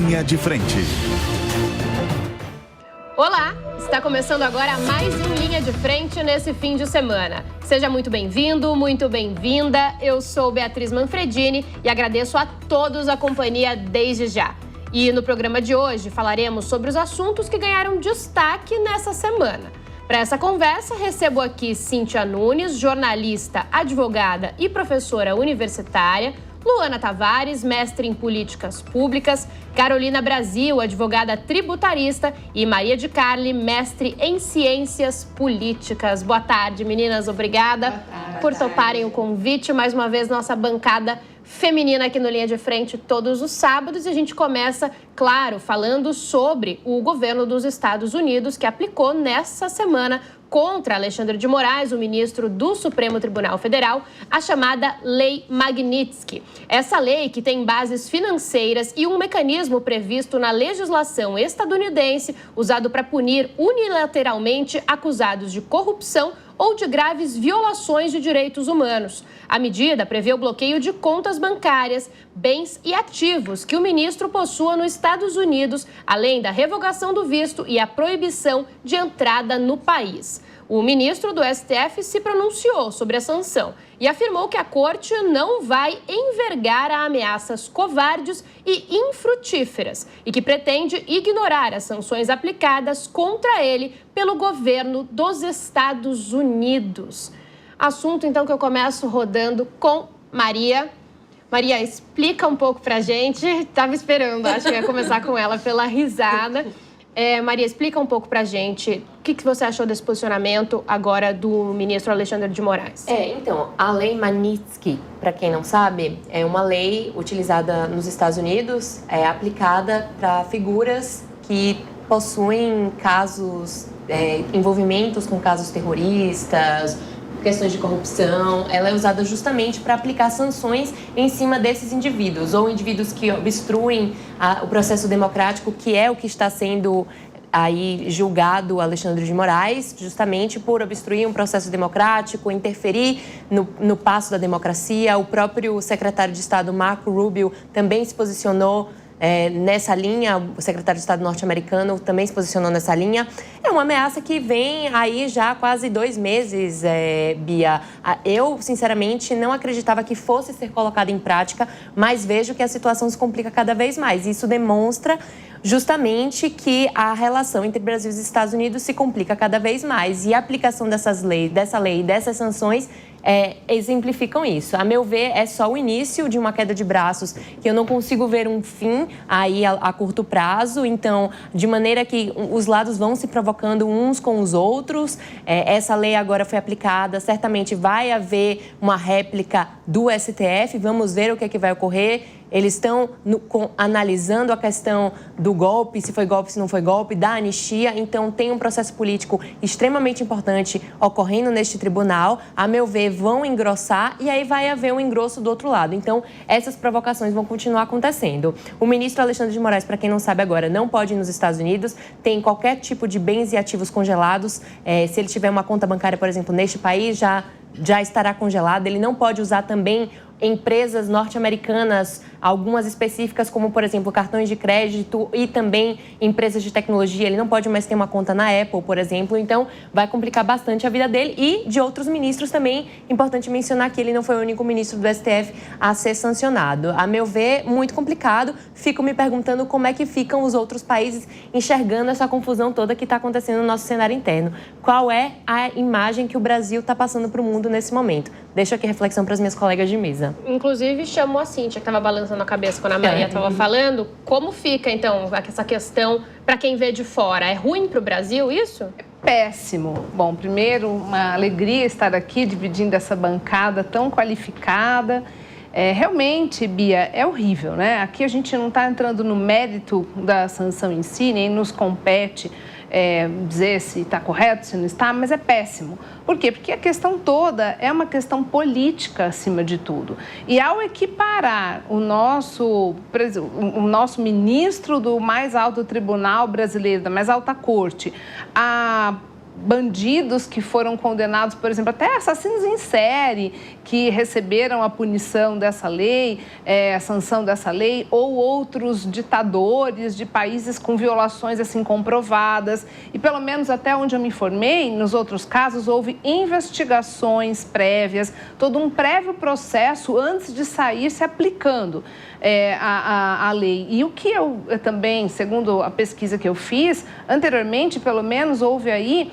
Linha de Frente. Olá, está começando agora mais um Linha de Frente nesse fim de semana. Seja muito bem-vindo, muito bem-vinda. Eu sou Beatriz Manfredini e agradeço a todos a companhia desde já. E no programa de hoje falaremos sobre os assuntos que ganharam destaque nessa semana. Para essa conversa, recebo aqui Cíntia Nunes, jornalista, advogada e professora universitária, Luana Tavares, mestre em políticas públicas, Carolina Brasil, advogada tributarista e Maria de Carli, mestre em ciências políticas. Boa tarde, meninas. Obrigada por toparem o convite. Mais uma vez, nossa bancada feminina aqui no Linha de Frente todos os sábados. E a gente começa, claro, falando sobre o governo dos Estados Unidos, que aplicou nessa semana contra Alexandre de Moraes, o ministro do Supremo Tribunal Federal, a chamada Lei Magnitsky. Essa lei, que tem bases financeiras e um mecanismo previsto na legislação estadunidense, usado para punir unilateralmente acusados de corrupção ou de graves violações de direitos humanos. A medida prevê o bloqueio de contas bancárias, bens e ativos que o ministro possua nos Estados Unidos, além da revogação do visto e a proibição de entrada no país. O ministro do STF se pronunciou sobre a sanção e afirmou que a corte não vai envergar a ameaças covardes e infrutíferas e que pretende ignorar as sanções aplicadas contra ele pelo governo dos Estados Unidos. Assunto, então, que eu começo rodando com Maria. Maria, explica um pouco pra gente. Estava esperando, acho que ia começar com ela pela risada. Maria, explica um pouco pra gente o que você achou desse posicionamento agora do ministro Alexandre de Moraes. Então, a Lei Magnitsky, para quem não sabe, é uma lei utilizada nos Estados Unidos, aplicada para figuras que possuem casos, envolvimentos com casos terroristas, questões de corrupção. Ela é usada justamente para aplicar sanções em cima desses indivíduos, ou indivíduos que obstruem o processo democrático, que é o que está sendo aí julgado Alexandre de Moraes, justamente por obstruir um processo democrático, interferir no passo da democracia. O próprio secretário de Estado, Marco Rubio, também se posicionou nessa linha. O secretário de Estado norte-americano também se posicionou nessa linha. É uma ameaça que vem aí já há quase 2 meses, Bia. Eu, sinceramente, não acreditava que fosse ser colocada em prática, mas vejo que a situação se complica cada vez mais. Isso demonstra justamente que a relação entre Brasil e Estados Unidos se complica cada vez mais. E a aplicação dessa lei e dessas sanções exemplificam isso. A meu ver, é só o início de uma queda de braços, que eu não consigo ver um fim aí a curto prazo. Então, de maneira que os lados vão se provocando uns com os outros. Essa lei agora foi aplicada, certamente vai haver uma réplica do STF, vamos ver o que é que vai ocorrer. Eles estão analisando a questão do golpe, se foi golpe, se não foi golpe, da anistia. Então, tem um processo político extremamente importante ocorrendo neste tribunal. A meu ver, vão engrossar e aí vai haver um engrosso do outro lado. Então, essas provocações vão continuar acontecendo. O ministro Alexandre de Moraes, para quem não sabe agora, não pode ir nos Estados Unidos, tem qualquer tipo de bens e ativos congelados. Se ele tiver uma conta bancária, por exemplo, neste país, já estará congelado. Ele não pode usar também empresas norte-americanas, algumas específicas, como, por exemplo, cartões de crédito e também empresas de tecnologia. Ele não pode mais ter uma conta na Apple, por exemplo. Então, vai complicar bastante a vida dele e de outros ministros também. Importante mencionar que ele não foi o único ministro do STF a ser sancionado. A meu ver, muito complicado. Fico me perguntando como é que ficam os outros países enxergando essa confusão toda que está acontecendo no nosso cenário interno. Qual é a imagem que o Brasil está passando para o mundo nesse momento? Deixo aqui a reflexão para as minhas colegas de mesa. Inclusive, chamou a Cíntia, que estava balançando a cabeça quando a Maria estava falando. Como fica, então, essa questão para quem vê de fora? É ruim para o Brasil isso? Péssimo. Bom, primeiro, uma alegria estar aqui dividindo essa bancada tão qualificada. Realmente, Bia, é horrível, né? Aqui a gente não está entrando no mérito da sanção em si, nem nos compete dizer se está correto, se não está, mas é péssimo. Por quê? Porque a questão toda é uma questão política, acima de tudo. E ao equiparar o nosso ministro do mais alto tribunal brasileiro, da mais alta corte, a bandidos que foram condenados, por exemplo, até assassinos em série, que receberam a punição dessa lei, a sanção dessa lei, ou outros ditadores de países com violações assim comprovadas. E pelo menos até onde eu me informei, nos outros casos houve investigações prévias, todo um prévio processo antes de sair se aplicando a lei. E o que eu também, segundo a pesquisa que eu fiz, anteriormente pelo menos houve aí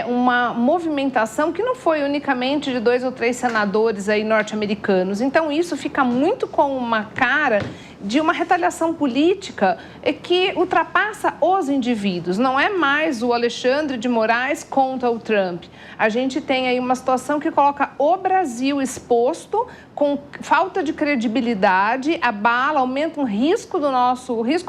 uma movimentação que não foi unicamente de 2 ou 3 senadores aí norte-americanos. Então, isso fica muito com uma cara de uma retaliação política que ultrapassa os indivíduos. Não é mais o Alexandre de Moraes contra o Trump. A gente tem aí uma situação que coloca o Brasil exposto, com falta de credibilidade, abala, aumenta o risco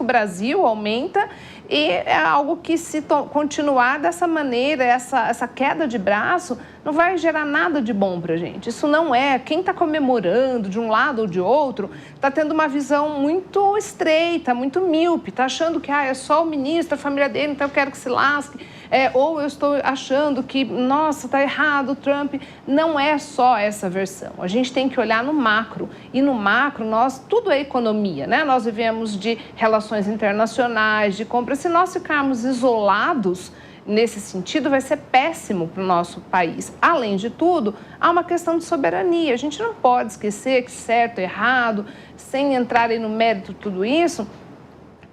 Brasil aumenta, e é algo que, se continuar dessa maneira, essa queda de braço, não vai gerar nada de bom para a gente. Isso não é. Quem está comemorando de um lado ou de outro está tendo uma visão muito estreita, muito míope, está achando que é só o ministro, a família dele, então eu quero que se lasque. Ou eu estou achando que, nossa, está errado o Trump. Não é só essa versão. A gente tem que olhar no macro. E no macro, tudo é economia, né? Nós vivemos de relações internacionais, de compras. Se nós ficarmos isolados nesse sentido, vai ser péssimo para o nosso país. Além de tudo, há uma questão de soberania. A gente não pode esquecer que certo, errado, sem entrar aí no mérito de tudo isso,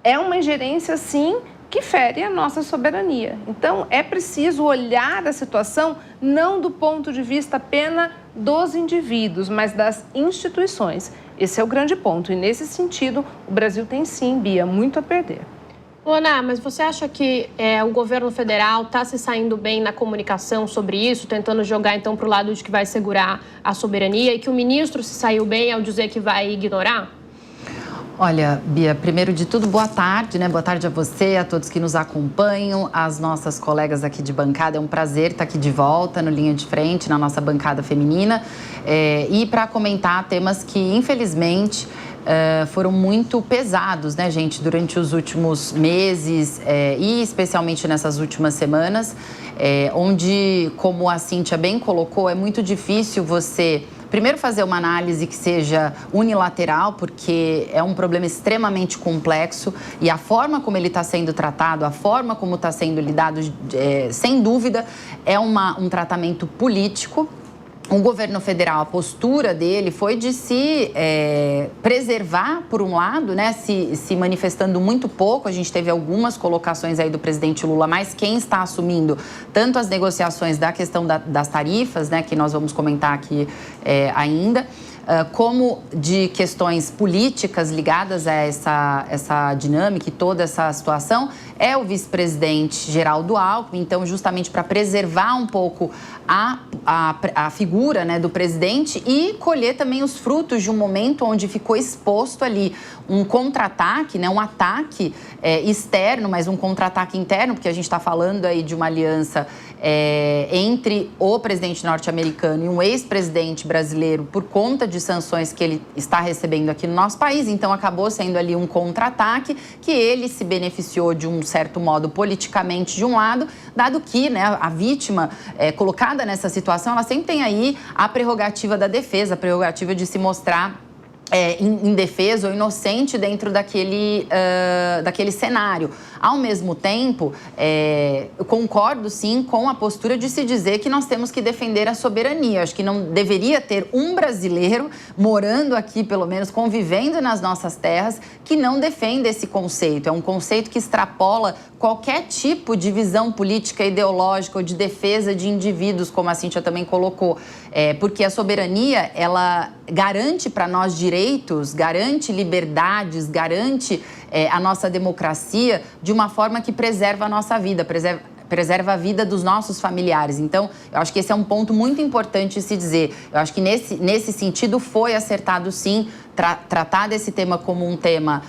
é uma ingerência, sim, que fere a nossa soberania. Então, é preciso olhar a situação não do ponto de vista apenas dos indivíduos, mas das instituições. Esse é o grande ponto. E, nesse sentido, o Brasil tem, sim, Bia, muito a perder. Ana, mas você acha que o governo federal está se saindo bem na comunicação sobre isso, tentando jogar, então, para o lado de que vai segurar a soberania, e que o ministro se saiu bem ao dizer que vai ignorar? Olha, Bia, primeiro de tudo, boa tarde, né? Boa tarde a você, a todos que nos acompanham, as nossas colegas aqui de bancada. É um prazer estar aqui de volta no Linha de Frente, na nossa bancada feminina. E para comentar temas que, infelizmente, foram muito pesados, né, gente, durante os últimos meses e especialmente nessas últimas semanas, onde, como a Cíntia bem colocou, é muito difícil você primeiro fazer uma análise que seja unilateral, porque é um problema extremamente complexo e a forma como ele está sendo tratado, a forma como está sendo lidado, sem dúvida, é um tratamento político. O governo federal, a postura dele foi de se preservar, por um lado, né, se manifestando muito pouco. A gente teve algumas colocações aí do presidente Lula, mas quem está assumindo tanto as negociações da questão das tarifas, né, que nós vamos comentar aqui ainda, como de questões políticas ligadas a essa dinâmica e toda essa situação, é o vice-presidente Geraldo Alckmin. Então, justamente para preservar um pouco a figura, né, do presidente e colher também os frutos de um momento onde ficou exposto ali um contra-ataque, né, um ataque externo, mas um contra-ataque interno, porque a gente está falando aí de uma aliança entre o presidente norte-americano e um ex-presidente brasileiro por conta de sanções que ele está recebendo aqui no nosso país. Então, acabou sendo ali um contra-ataque que ele se beneficiou de um certo modo politicamente de um lado, dado que, né, a vítima colocada nessa situação, ela sempre tem aí a prerrogativa da defesa, a prerrogativa de se mostrar indefeso ou inocente dentro daquele cenário. Ao mesmo tempo, eu concordo, sim, com a postura de se dizer que nós temos que defender a soberania. Acho que não deveria ter um brasileiro morando aqui, pelo menos convivendo nas nossas terras, que não defenda esse conceito. É um conceito que extrapola qualquer tipo de visão política, ideológica ou de defesa de indivíduos, como a Cíntia também colocou. Porque a soberania, ela garante para nós direitos, garante liberdades, garante a nossa democracia de uma forma que preserva a nossa vida, preserva a vida dos nossos familiares. Então, eu acho que esse é um ponto muito importante de se dizer. Eu acho que nesse sentido foi acertado, sim, tratar desse tema como um tema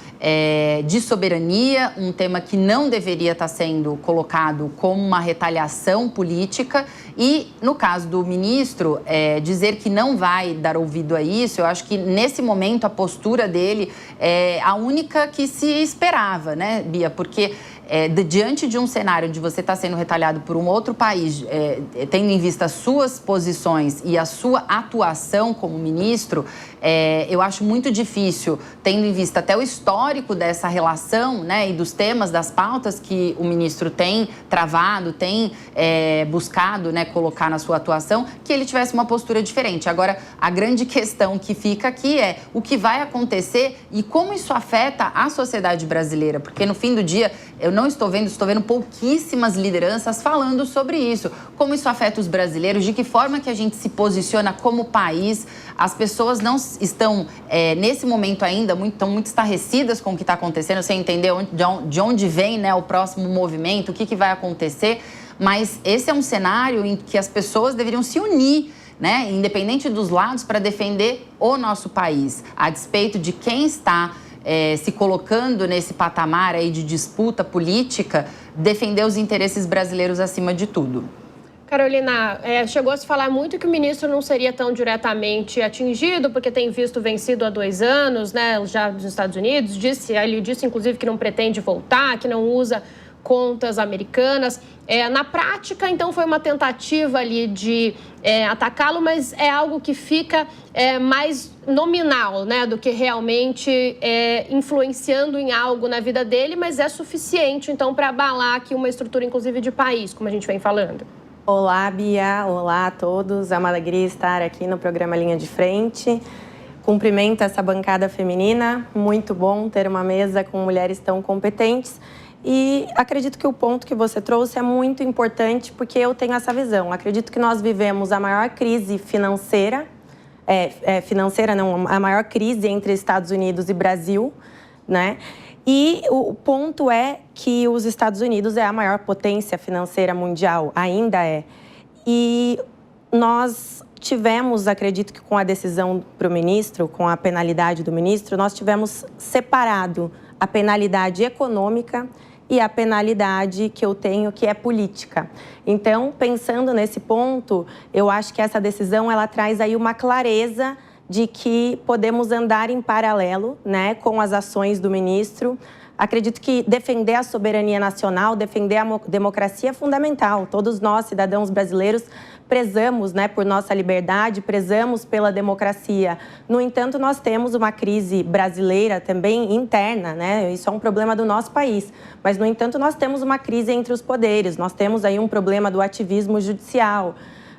de soberania, um tema que não deveria estar sendo colocado como uma retaliação política. E, no caso do ministro, dizer que não vai dar ouvido a isso, eu acho que, nesse momento, a postura dele é a única que se esperava, né, Bia? Porque diante de um cenário onde você está sendo retalhado por um outro país, tendo em vista as suas posições e a sua atuação como ministro, eu acho muito difícil, tendo em vista até o histórico dessa relação, né, e dos temas, das pautas que o ministro tem travado, tem buscado, né, colocar na sua atuação, que ele tivesse uma postura diferente. Agora, a grande questão que fica aqui é o que vai acontecer e como isso afeta a sociedade brasileira, porque no fim do dia eu não estou vendo pouquíssimas lideranças falando sobre isso. Como isso afeta os brasileiros, de que forma que a gente se posiciona como país. As pessoas não estão, nesse momento ainda, estão muito estarrecidas com o que está acontecendo, sem entender de onde vem, né, o próximo movimento, o que vai acontecer. Mas esse é um cenário em que as pessoas deveriam se unir, né, independente dos lados, para defender o nosso país, a despeito de quem está se colocando nesse patamar aí de disputa política, defender os interesses brasileiros acima de tudo. Carolina, chegou a se falar muito que o ministro não seria tão diretamente atingido, porque tem visto vencido há 2 anos, né, já nos Estados Unidos. Ele disse, inclusive, que não pretende voltar, que não usa contas americanas. Na prática, então, foi uma tentativa ali de atacá-lo, mas é algo que fica mais nominal, né, do que realmente influenciando em algo na vida dele, mas é suficiente, então, para abalar aqui uma estrutura, inclusive, de país, como a gente vem falando. Olá, Bia. Olá a todos. É uma alegria estar aqui no programa Linha de Frente. Cumprimento essa bancada feminina. Muito bom ter uma mesa com mulheres tão competentes. E acredito que o ponto que você trouxe é muito importante, porque eu tenho essa visão. Acredito que nós vivemos a maior crise financeira, a maior crise entre Estados Unidos e Brasil, né? E o ponto é que os Estados Unidos é a maior potência financeira mundial, ainda é. E nós tivemos, acredito que com a decisão para o ministro, com a penalidade do ministro, nós tivemos separado a penalidade econômica e a penalidade que eu tenho, que é política. Então, pensando nesse ponto, eu acho que essa decisão ela traz aí uma clareza de que podemos andar em paralelo, né, com as ações do ministro. Acredito que defender a soberania nacional, defender a democracia é fundamental. Todos nós, cidadãos brasileiros, prezamos, né, por nossa liberdade, prezamos pela democracia. No entanto, nós temos uma crise brasileira também interna, né? Isso é um problema do nosso país. Mas, no entanto, nós temos uma crise entre os poderes. Nós temos aí um problema do ativismo judicial.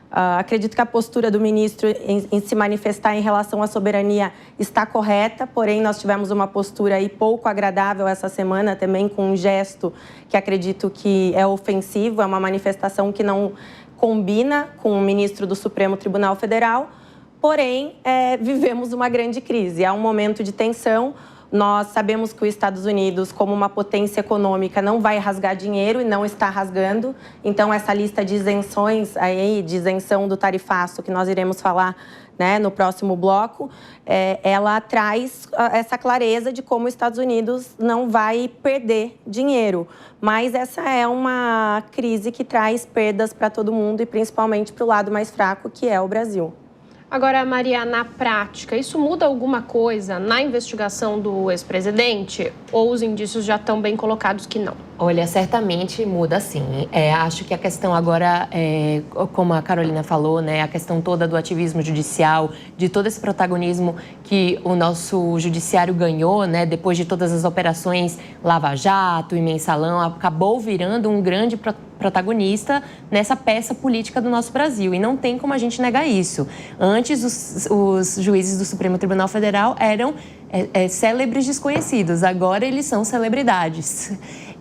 Acredito que a postura do ministro em se manifestar em relação à soberania está correta, porém nós tivemos uma postura aí pouco agradável essa semana também com um gesto que acredito que é ofensivo, é uma manifestação que não combina com o ministro do Supremo Tribunal Federal, porém vivemos uma grande crise, há um momento de tensão. Nós sabemos que os Estados Unidos, como uma potência econômica, não vai rasgar dinheiro e não está rasgando. Então, essa lista de isenções, aí, de isenção do tarifaço, que nós iremos falar, né, no próximo bloco, ela traz essa clareza de como os Estados Unidos não vai perder dinheiro. Mas essa é uma crise que traz perdas para todo mundo e principalmente para o lado mais fraco, que é o Brasil. Agora, Maria, na prática, isso muda alguma coisa na investigação do ex-presidente ou os indícios já estão bem colocados que não? Olha, certamente muda sim. Acho que a questão agora, como a Carolina falou, né, a questão toda do ativismo judicial, de todo esse protagonismo que o nosso judiciário ganhou, né, depois de todas as operações Lava Jato e Mensalão, acabou virando um grande protagonista nessa peça política do nosso Brasil. E não tem como a gente negar isso. Antes, os juízes do Supremo Tribunal Federal eram célebres desconhecidos. Agora, eles são celebridades.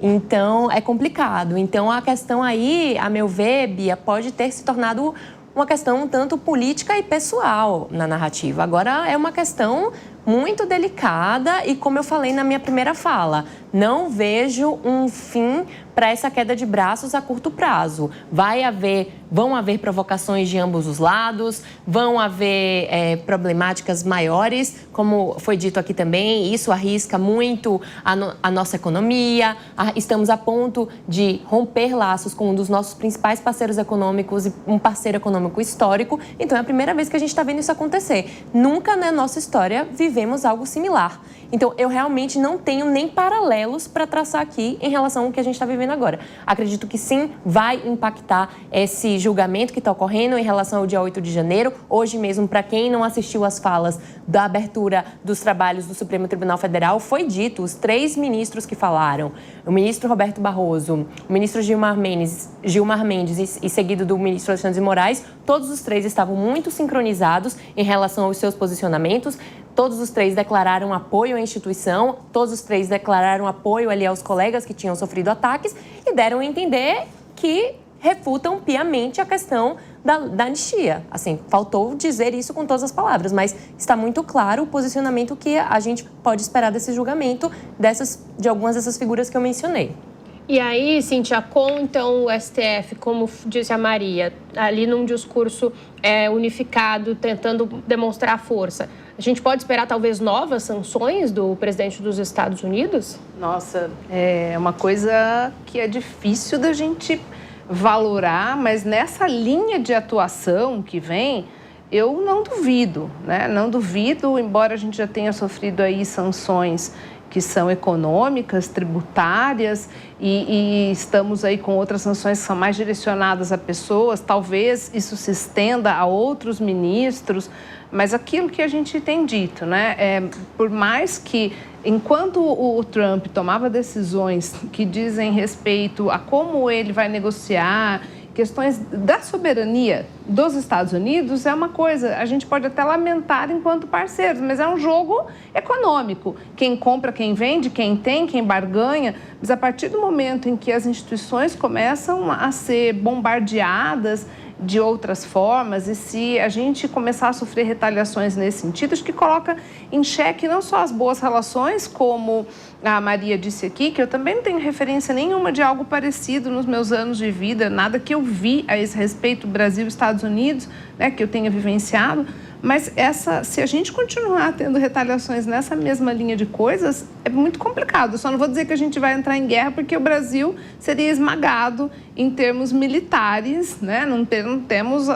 Então, é complicado. Então, a questão aí, a meu ver, Bia, pode ter se tornado uma questão um tanto política e pessoal na narrativa. Agora, é uma questão muito delicada e, como eu falei na minha primeira fala, não vejo um fim para essa queda de braços a curto prazo. Vão haver provocações de ambos os lados, vão haver problemáticas maiores, como foi dito aqui também, isso arrisca muito a nossa economia, estamos a ponto de romper laços com um dos nossos principais parceiros econômicos e um parceiro econômico histórico, então é a primeira vez que a gente está vendo isso acontecer. Nunca na nossa história vivemos vivemos algo similar. Então, eu realmente não tenho nem paralelos para traçar aqui em relação ao que a gente está vivendo agora. Acredito que sim, vai impactar esse julgamento que está ocorrendo em relação ao dia 8 de janeiro. Hoje mesmo, para quem não assistiu às falas da abertura dos trabalhos do Supremo Tribunal Federal, foi dito, os 3 ministros que falaram, o ministro Roberto Barroso, o ministro Gilmar Mendes e seguido do ministro Alexandre de Moraes, todos os 3 estavam muito sincronizados em relação aos seus posicionamentos. Todos os 3 declararam apoio à instituição, todos os 3 declararam apoio ali aos colegas que tinham sofrido ataques e deram a entender que refutam piamente a questão da anistia. Assim, faltou dizer isso com todas as palavras, mas está muito claro o posicionamento que a gente pode esperar desse julgamento de algumas dessas figuras que eu mencionei. E aí, Cíntia, então o STF, como disse a Maria, ali num discurso unificado, tentando demonstrar força, a gente pode esperar talvez novas sanções do presidente dos Estados Unidos? Nossa, é uma coisa que é difícil da gente valorar, mas nessa linha de atuação que vem, eu não duvido, né? Não duvido, embora a gente já tenha sofrido aí sanções que são econômicas, tributárias, e estamos aí com outras sanções que são mais direcionadas a pessoas, talvez isso se estenda a outros ministros, mas aquilo que a gente tem dito, né? Por mais que, enquanto o Trump tomava decisões que dizem respeito a como ele vai negociar, questões da soberania dos Estados Unidos, é uma coisa, a gente pode até lamentar enquanto parceiros, mas é um jogo econômico. Quem compra, quem vende, quem tem, quem barganha. Mas a partir do momento em que as instituições começam a ser bombardeadas de outras formas, e se a gente começar a sofrer retaliações nesse sentido, acho que coloca em xeque não só as boas relações, como a Maria disse aqui, que eu também não tenho referência nenhuma de algo parecido nos meus anos de vida, nada que eu vi a esse respeito, Brasil e Estados Unidos, né, que eu tenha vivenciado, mas se a gente continuar tendo retaliações nessa mesma linha de coisas, é muito complicado. Eu só não vou dizer que a gente vai entrar em guerra, porque o Brasil seria esmagado em termos militares, né? Não temos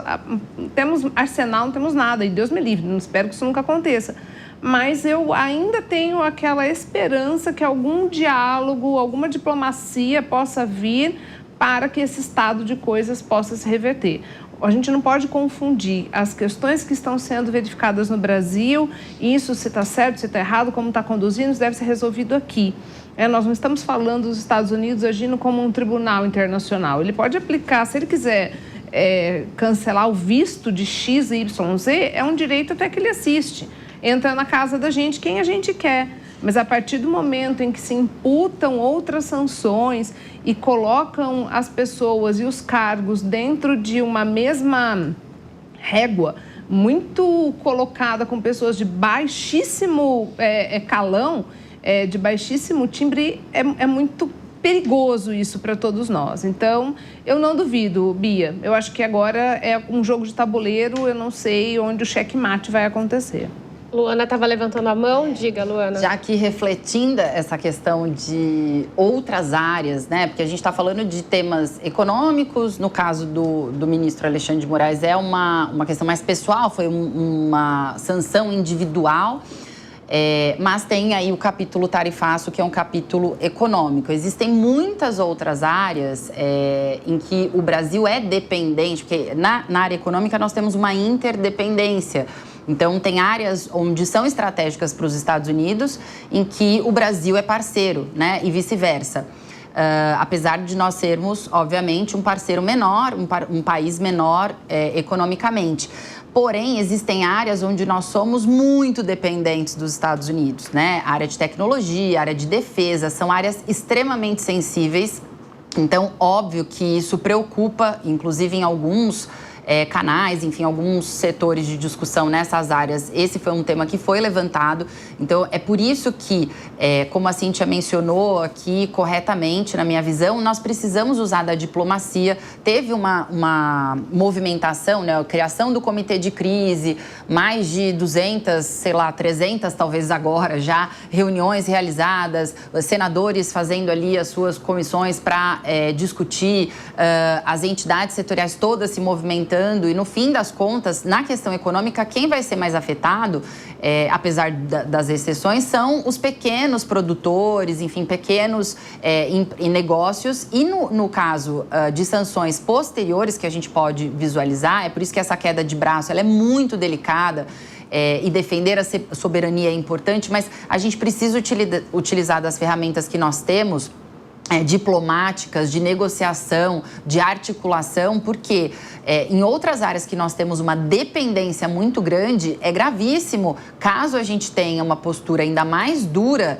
arsenal, não temos nada, e Deus me livre, não espero que isso nunca aconteça. Mas eu ainda tenho aquela esperança que algum diálogo, alguma diplomacia possa vir para que esse estado de coisas possa se reverter. A gente não pode confundir as questões que estão sendo verificadas no Brasil, isso se está certo, se está errado, como está conduzindo, isso deve ser resolvido aqui. Nós não estamos falando dos Estados Unidos agindo como um tribunal internacional. Ele pode aplicar, se ele quiser cancelar o visto de X, Y, Z, é um direito até que ele assiste. Entra na casa da gente quem a gente quer. Mas a partir do momento em que se imputam outras sanções e colocam as pessoas e os cargos dentro de uma mesma régua, muito colocada com pessoas de baixíssimo calão, de baixíssimo timbre, é muito perigoso isso para todos nós. Então, eu não duvido, Bia. Eu acho que agora é um jogo de tabuleiro, eu não sei onde o checkmate vai acontecer. Luana estava levantando a mão, diga, Luana. Já que refletindo essa questão de outras áreas, né? Porque a gente está falando de temas econômicos, no caso do ministro Alexandre de Moraes é uma questão mais pessoal, foi uma sanção individual, mas tem aí o capítulo tarifaço, que é um capítulo econômico. Existem muitas outras áreas em que o Brasil é dependente, porque na área econômica nós temos uma interdependência. Então, tem áreas onde são estratégicas para os Estados Unidos, em que o Brasil é parceiro, né? E vice-versa. Apesar de nós sermos, obviamente, um parceiro menor, um país menor economicamente. Porém, existem áreas onde nós somos muito dependentes dos Estados Unidos, né? Área de tecnologia, área de defesa, são áreas extremamente sensíveis. Então, óbvio que isso preocupa, inclusive em alguns canais, enfim, alguns setores de discussão nessas áreas. Esse foi um tema que foi levantado. Então, é por isso que, como a Cíntia mencionou aqui corretamente, na minha visão, nós precisamos usar da diplomacia. Teve uma movimentação, né, a criação do comitê de crise, mais de 200, sei lá, 300 talvez agora já, reuniões realizadas, senadores fazendo ali as suas comissões para discutir, as entidades setoriais todas se movimentando. pesando e, no fim das contas, na questão econômica, quem vai ser mais afetado, apesar das exceções, são os pequenos produtores, enfim, pequenos negócios. E no caso de sanções posteriores que a gente pode visualizar, é por isso que essa queda de braço ela é muito delicada, e defender a soberania é importante, mas a gente precisa utilizar das ferramentas que nós temos, diplomáticas, de negociação, de articulação, porque em outras áreas que nós temos uma dependência muito grande, é gravíssimo caso a gente tenha uma postura ainda mais dura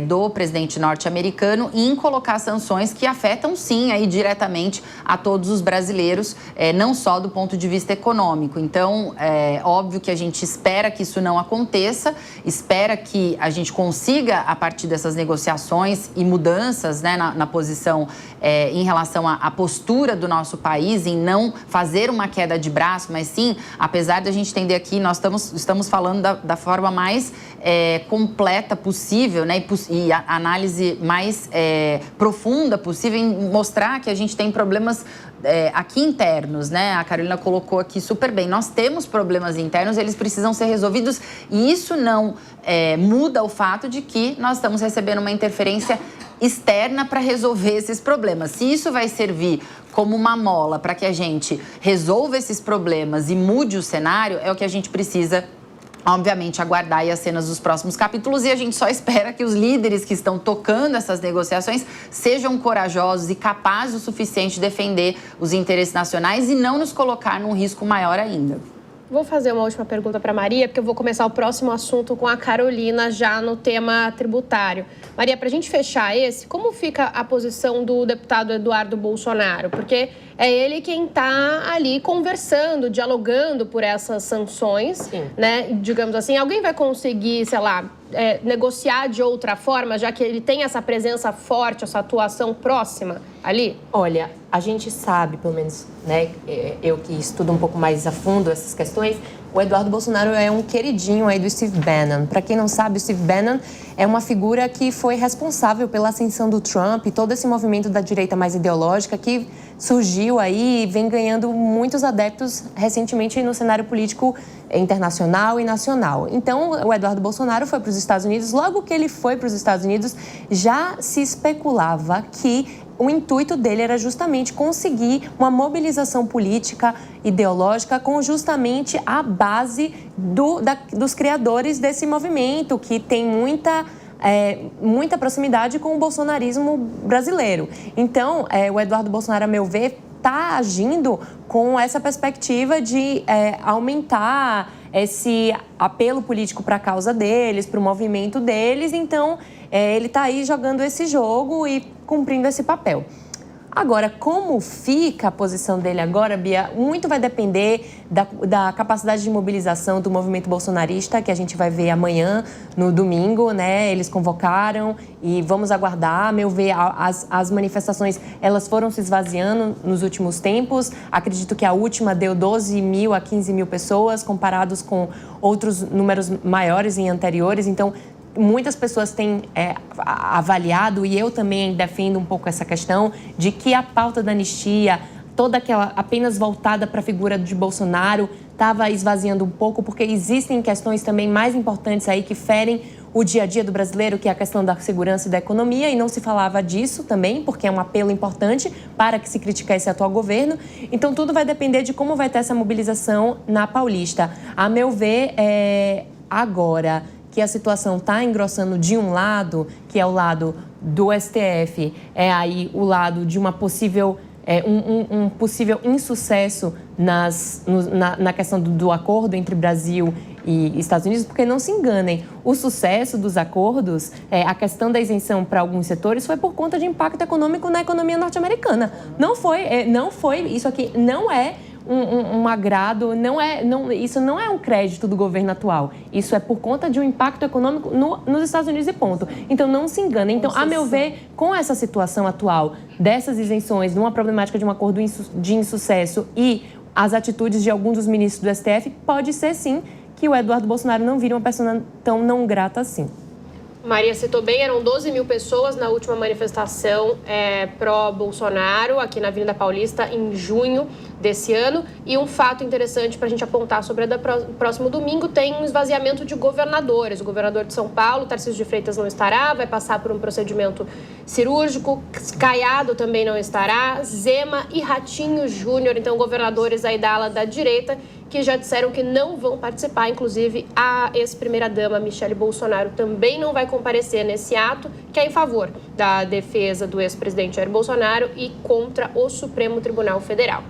do presidente norte-americano em colocar sanções que afetam, sim, aí diretamente a todos os brasileiros, não só do ponto de vista econômico. Então, óbvio que a gente espera que isso não aconteça, espera que a gente consiga, a partir dessas negociações e mudanças, né, na posição em relação à postura do nosso país, em não fazer uma queda de braço, mas sim, apesar de a gente entender aqui, nós estamos falando da forma mais completa possível, né, e a análise mais profunda possível em mostrar que a gente tem problemas aqui internos, né? A Carolina colocou aqui super bem. Nós temos problemas internos, eles precisam ser resolvidos e isso não muda o fato de que nós estamos recebendo uma interferência externa para resolver esses problemas. Se isso vai servir como uma mola para que a gente resolva esses problemas e mude o cenário, é o que a gente precisa, obviamente, aguardar aí as cenas dos próximos capítulos, e a gente só espera que os líderes que estão tocando essas negociações sejam corajosos e capazes o suficiente de defender os interesses nacionais e não nos colocar num risco maior ainda. Vou fazer uma última pergunta para a Maria, porque eu vou começar o próximo assunto com a Carolina já no tema tributário. Maria, para a gente fechar como fica a posição do deputado Eduardo Bolsonaro? Porque é ele quem está ali conversando, dialogando por essas sanções, né? Digamos assim, alguém vai conseguir, sei lá, negociar de outra forma, já que ele tem essa presença forte, essa atuação próxima ali? Olha, a gente sabe, pelo menos, né, eu que estudo um pouco mais a fundo essas questões, o Eduardo Bolsonaro é um queridinho aí do Steve Bannon. Para quem não sabe, o Steve Bannon é uma figura que foi responsável pela ascensão do Trump e todo esse movimento da direita mais ideológica que surgiu aí e vem ganhando muitos adeptos recentemente no cenário político internacional e nacional. Então, o Eduardo Bolsonaro foi para os Estados Unidos. Logo que ele foi para os Estados Unidos, já se especulava que o intuito dele era justamente conseguir uma mobilização política, ideológica, com justamente a base dos criadores desse movimento, que tem muita proximidade com o bolsonarismo brasileiro. Então, o Eduardo Bolsonaro, a meu ver, está agindo com essa perspectiva de aumentar esse apelo político para a causa deles, para o movimento deles. Então, ele está aí jogando esse jogo e cumprindo esse papel. Agora, como fica a posição dele agora, Bia, muito vai depender da capacidade de mobilização do movimento bolsonarista, que a gente vai ver amanhã, no domingo, né? Eles convocaram e vamos aguardar. A meu ver, as manifestações, elas foram se esvaziando nos últimos tempos. Acredito que a última deu 12 mil a 15 mil pessoas, comparados com outros números maiores em anteriores. Então, muitas pessoas têm avaliado, e eu também defendo um pouco essa questão, de que a pauta da anistia, toda aquela apenas voltada para a figura de Bolsonaro, estava esvaziando um pouco, porque existem questões também mais importantes aí que ferem o dia a dia do brasileiro, que é a questão da segurança e da economia, e não se falava disso também, porque é um apelo importante para que se critique esse atual governo. Então, tudo vai depender de como vai ter essa mobilização na Paulista. A meu ver, agora que a situação está engrossando de um lado, que é o lado do STF, é aí o lado de uma possível, um possível insucesso na questão do acordo entre Brasil e Estados Unidos, porque não se enganem, o sucesso dos acordos, a questão da isenção para alguns setores foi por conta de impacto econômico na economia norte-americana. Não foi, isso aqui não é um agrado, isso não é um crédito do governo atual. Isso é por conta de um impacto econômico nos Estados Unidos e ponto. Então, não se enganem. Então, a meu ver, com essa situação atual dessas isenções, numa problemática de um acordo de insucesso e as atitudes de alguns dos ministros do STF, pode ser, sim, que o Eduardo Bolsonaro não vire uma pessoa tão não grata assim. Maria citou bem, eram 12 mil pessoas na última manifestação pró-Bolsonaro, aqui na Avenida Paulista, em junho desse ano. E um fato interessante para a gente apontar sobre a do próximo domingo, tem um esvaziamento de governadores. O governador de São Paulo, Tarcísio de Freitas, não estará, vai passar por um procedimento cirúrgico. Caiado também não estará, Zema e Ratinho Júnior, então governadores aí da ala da direita, que já disseram que não vão participar. Inclusive, a ex-primeira-dama Michele Bolsonaro também não vai comparecer nesse ato, que é em favor da defesa do ex-presidente Jair Bolsonaro e contra o Supremo Tribunal Federal.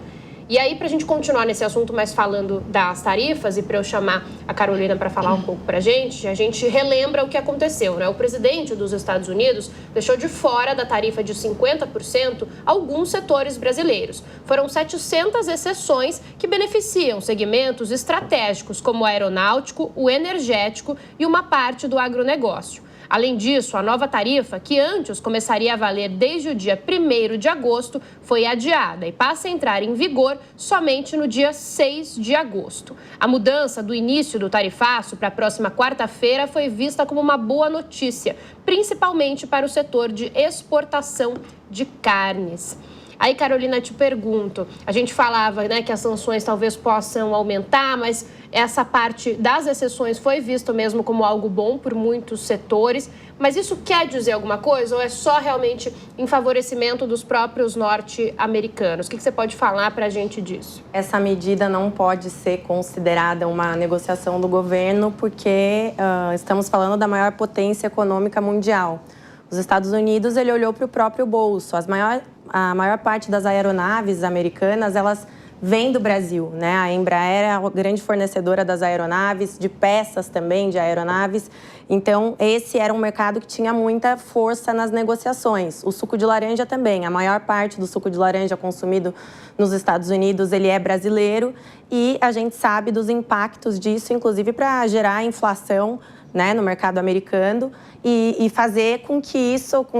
E aí, para a gente continuar nesse assunto, mas falando das tarifas, e para eu chamar a Carolina para falar um pouco para a gente relembra o que aconteceu, né? O presidente dos Estados Unidos deixou de fora da tarifa de 50% alguns setores brasileiros. Foram 700 exceções que beneficiam segmentos estratégicos como o aeronáutico, o energético e uma parte do agronegócio. Além disso, a nova tarifa, que antes começaria a valer desde o dia 1º de agosto, foi adiada e passa a entrar em vigor somente no dia 6 de agosto. A mudança do início do tarifaço para a próxima quarta-feira foi vista como uma boa notícia, principalmente para o setor de exportação de carnes. Aí, Carolina, te pergunto, a gente falava, né, que as sanções talvez possam aumentar, mas essa parte das exceções foi visto mesmo como algo bom por muitos setores. Mas isso quer dizer alguma coisa ou é só realmente em favorecimento dos próprios norte-americanos? O que você pode falar para a gente disso? Essa medida não pode ser considerada uma negociação do governo porque estamos falando da maior potência econômica mundial. Os Estados Unidos, ele olhou para o próprio bolso. A maior parte das aeronaves americanas, elas vêm do Brasil, né? A Embraer é a grande fornecedora das aeronaves, de peças também de aeronaves. Então, esse era um mercado que tinha muita força nas negociações. O suco de laranja também. A maior parte do suco de laranja consumido nos Estados Unidos, ele é brasileiro. E a gente sabe dos impactos disso, inclusive para gerar inflação, né, no mercado americano e fazer com que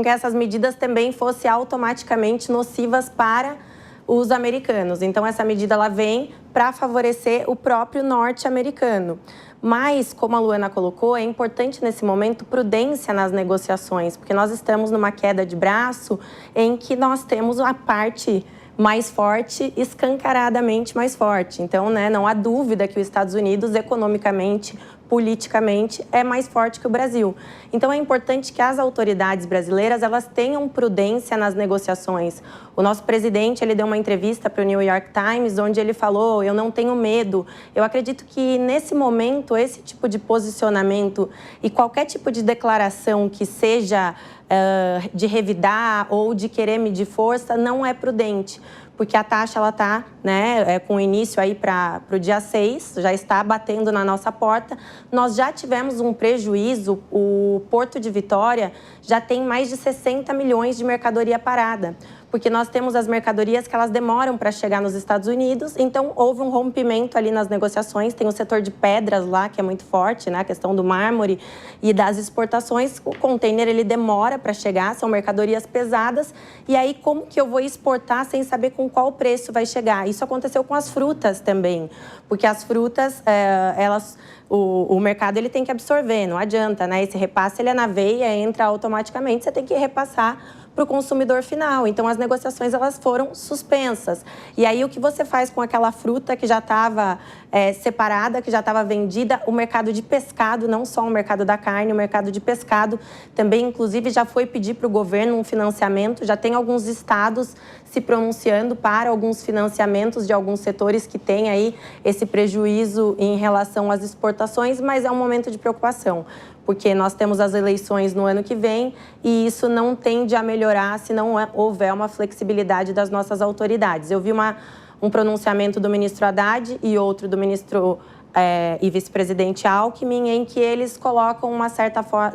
essas medidas também fossem automaticamente nocivas para os americanos. Então, essa medida ela vem para favorecer o próprio norte-americano. Mas, como a Luana colocou, é importante nesse momento prudência nas negociações, porque nós estamos numa queda de braço em que nós temos a parte mais forte, escancaradamente mais forte. Então, né, não há dúvida que os Estados Unidos, economicamente, politicamente, é mais forte que o Brasil. Então, é importante que as autoridades brasileiras elas tenham prudência nas negociações. O nosso presidente ele deu uma entrevista para o New York Times, onde ele falou, eu não tenho medo. Eu acredito que, nesse momento, esse tipo de posicionamento e qualquer tipo de declaração que seja de revidar ou de querer medir força não é prudente, porque a taxa ela está, né, com início aí para o dia 6, já está batendo na nossa porta. Nós já tivemos um prejuízo, o Porto de Vitória já tem mais de 60 milhões de mercadoria parada, porque nós temos as mercadorias que elas demoram para chegar nos Estados Unidos, então houve um rompimento ali nas negociações, tem o setor de pedras lá, que é muito forte, né, a questão do mármore e das exportações, o container ele demora para chegar, são mercadorias pesadas, e aí como que eu vou exportar sem saber com qual preço vai chegar? Isso aconteceu com as frutas também, porque as frutas, o mercado ele tem que absorver, não adianta, né? Esse repasse ele é na veia, entra automaticamente, você tem que repassar para o consumidor final. Então, as negociações elas foram suspensas. E aí, o que você faz com aquela fruta que já estava separada, que já estava vendida? O mercado de pescado, não só o mercado da carne, o mercado de pescado também, inclusive, já foi pedir para o governo um financiamento. Já tem alguns estados se pronunciando para alguns financiamentos de alguns setores que têm aí esse prejuízo em relação às exportações, mas é um momento de preocupação, porque nós temos as eleições no ano que vem e isso não tende a melhorar se não houver uma flexibilidade das nossas autoridades. Eu vi um pronunciamento do ministro Haddad e outro do ministro e vice-presidente Alckmin, em que eles colocam,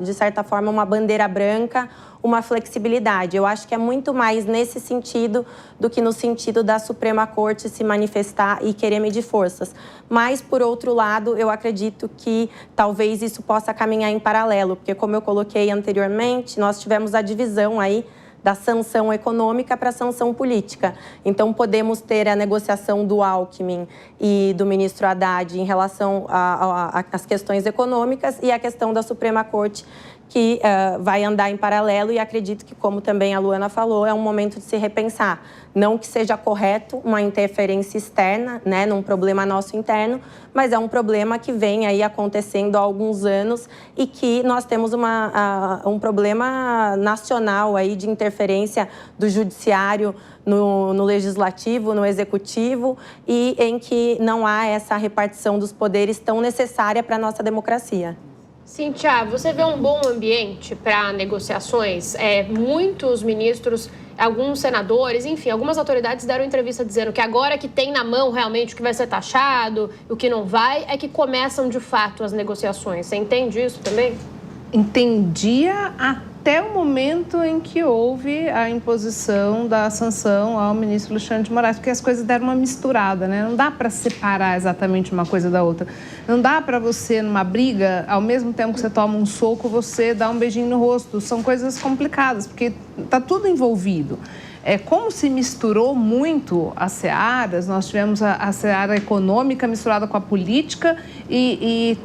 de certa forma, uma bandeira branca, uma flexibilidade. Eu acho que é muito mais nesse sentido do que no sentido da Suprema Corte se manifestar e querer medir forças. Mas, por outro lado, eu acredito que talvez isso possa caminhar em paralelo, porque, como eu coloquei anteriormente, nós tivemos a divisão aí da sanção econômica para a sanção política. Então, podemos ter a negociação do Alckmin e do ministro Haddad em relação às questões econômicas e a questão da Suprema Corte, que vai andar em paralelo e acredito que, como também a Luana falou, é um momento de se repensar. Não que seja correto uma interferência externa, né, num problema nosso interno, mas é um problema que vem aí acontecendo há alguns anos e que nós temos um problema nacional aí de interferência do judiciário no legislativo, no executivo, e em que não há essa repartição dos poderes tão necessária para a nossa democracia. Cíntia, você vê um bom ambiente para negociações? Muitos ministros, alguns senadores, enfim, algumas autoridades deram entrevista dizendo que agora que tem na mão realmente o que vai ser taxado, o que não vai, é que começam de fato as negociações. Você entende isso também? Entendia até o momento em que houve a imposição da sanção ao ministro Alexandre de Moraes, porque as coisas deram uma misturada, né? Não dá para separar exatamente uma coisa da outra. Não dá para você, numa briga, ao mesmo tempo que você toma um soco, você dá um beijinho no rosto. São coisas complicadas, porque está tudo envolvido. Como se misturou muito as searas, nós tivemos a seara econômica misturada com a política e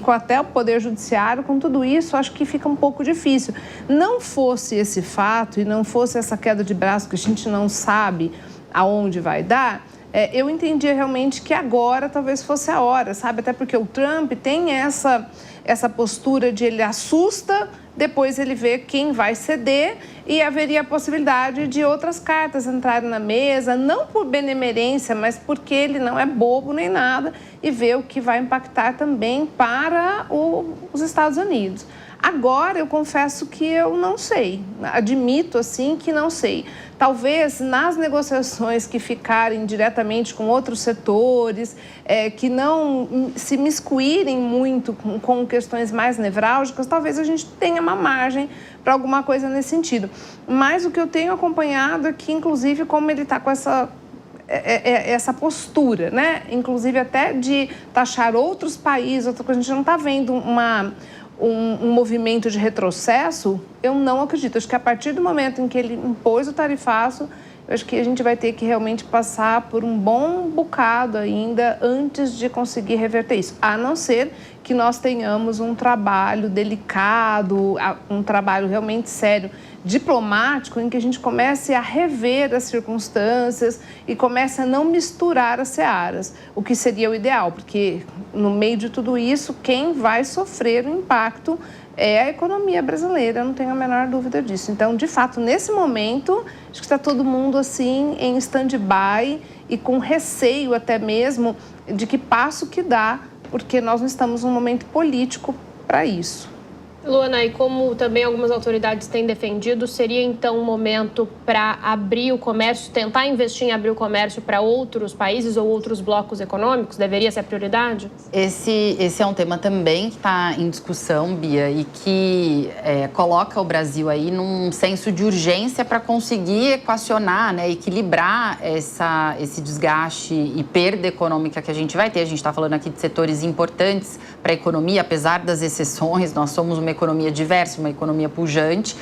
com até o Poder Judiciário, com tudo isso, acho que fica um pouco difícil. Não fosse esse fato e não fosse essa queda de braço que a gente não sabe aonde vai dar, eu entendia realmente que agora talvez fosse a hora, sabe? Até porque o Trump tem essa postura de ele assusta, depois ele vê quem vai ceder e haveria a possibilidade de outras cartas entrarem na mesa, não por benemerência, mas porque ele não é bobo nem nada e vê o que vai impactar também para os Estados Unidos. Agora, eu confesso que eu não sei, admito assim que não sei. Talvez nas negociações que ficarem diretamente com outros setores, que não se miscuírem muito com questões mais nevrálgicas, talvez a gente tenha uma margem para alguma coisa nesse sentido. Mas o que eu tenho acompanhado é que, inclusive, como ele está com essa postura, né? Inclusive até de taxar outros países, outra coisa, a gente não está vendo um movimento de retrocesso, eu não acredito. Acho que a partir do momento em que ele impôs o tarifaço, eu acho que a gente vai ter que realmente passar por um bom bocado ainda antes de conseguir reverter isso. A não ser que nós tenhamos um trabalho delicado, um trabalho realmente sério, diplomático, em que a gente comece a rever as circunstâncias e comece a não misturar as searas, o que seria o ideal, porque no meio de tudo isso, quem vai sofrer o impacto é a economia brasileira, eu não tenho a menor dúvida disso. Então, de fato, nesse momento, acho que está todo mundo assim em stand-by e com receio até mesmo de que passo que dá, porque nós não estamos num momento político para isso. Luana, e como também algumas autoridades têm defendido, seria então um momento para abrir o comércio, tentar investir em abrir o comércio para outros países ou outros blocos econômicos? Deveria ser a prioridade? Esse é um tema também que está em discussão, Bia, e que coloca o Brasil aí num senso de urgência para conseguir equacionar, né, equilibrar esse desgaste e perda econômica que a gente vai ter. A gente está falando aqui de setores importantes para a economia, apesar das exceções, nós somos uma economia diversa, uma economia pujante,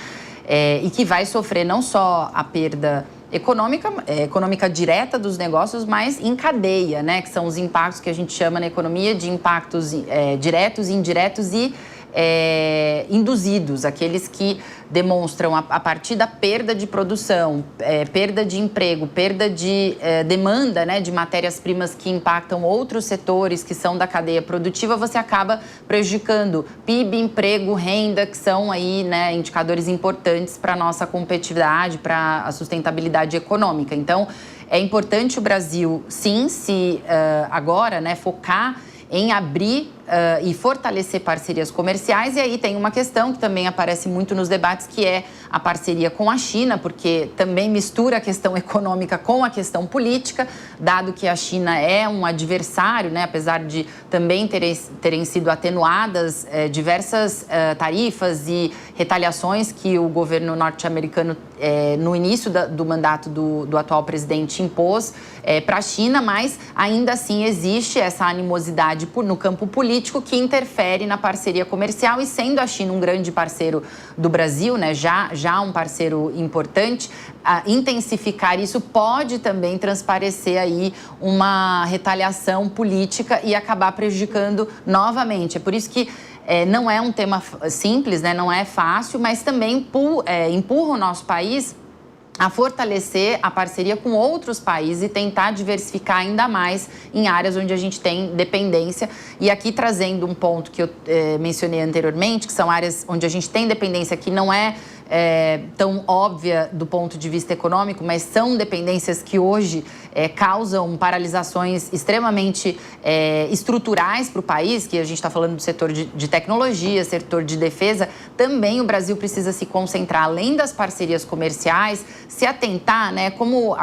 e que vai sofrer não só a perda econômica direta dos negócios, mas em cadeia, né? Que são os impactos que a gente chama na economia de impactos diretos, indiretos e induzidos, aqueles que demonstram a partir da perda de produção, perda de emprego, perda de demanda, né, de matérias-primas que impactam outros setores que são da cadeia produtiva, você acaba prejudicando PIB, emprego, renda, que são aí, né, indicadores importantes para a nossa competitividade, para a sustentabilidade econômica. Então, é importante o Brasil, sim, agora, né, focar em abrir e fortalecer parcerias comerciais. E aí tem uma questão que também aparece muito nos debates, que é a parceria com a China, porque também mistura a questão econômica com a questão política, dado que a China é um adversário, né? Apesar de também terem sido atenuadas diversas tarifas e retaliações que o governo norte-americano, no início do mandato do atual presidente, impôs para a China, mas ainda assim existe essa animosidade no campo político que interfere na parceria comercial, e sendo a China um grande parceiro do Brasil, né, já um parceiro importante, intensificar isso pode também transparecer aí uma retaliação política e acabar prejudicando novamente. É por isso que não é um tema simples, né? Não é fácil, mas também empurra o nosso país a fortalecer a parceria com outros países e tentar diversificar ainda mais em áreas onde a gente tem dependência. E aqui trazendo um ponto que eu mencionei anteriormente, que são áreas onde a gente tem dependência que não é tão óbvia do ponto de vista econômico, mas são dependências que hoje causam paralisações extremamente estruturais para o país, que a gente está falando do setor de tecnologia, setor de defesa. Também o Brasil precisa se concentrar, além das parcerias comerciais, se atentar, né, como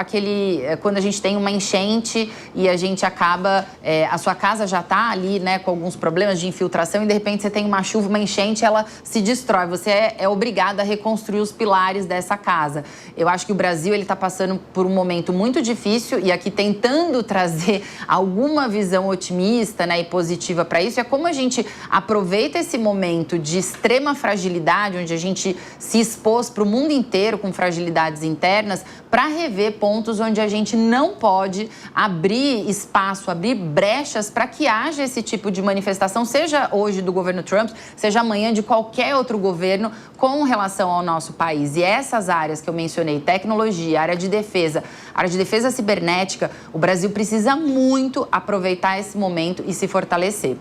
quando a gente tem uma enchente e a gente acaba, a sua casa já está ali, né, com alguns problemas de infiltração e de repente você tem uma chuva, uma enchente, ela se destrói. Você é obrigado a reconstruir os pilares dessa casa. Eu acho que o Brasil está passando por um momento muito difícil e aqui tentando trazer alguma visão otimista, né, e positiva para isso. É como a gente aproveita esse momento de extrema fragilidade, onde a gente se expôs para o mundo inteiro com fragilidades internas, para rever pontos onde a gente não pode abrir espaço, abrir brechas para que haja esse tipo de manifestação, seja hoje do governo Trump, seja amanhã de qualquer outro governo, com relação ao nosso país. E essas áreas que eu mencionei, tecnologia, área de defesa cibernética, o Brasil precisa muito aproveitar esse momento e se fortalecer.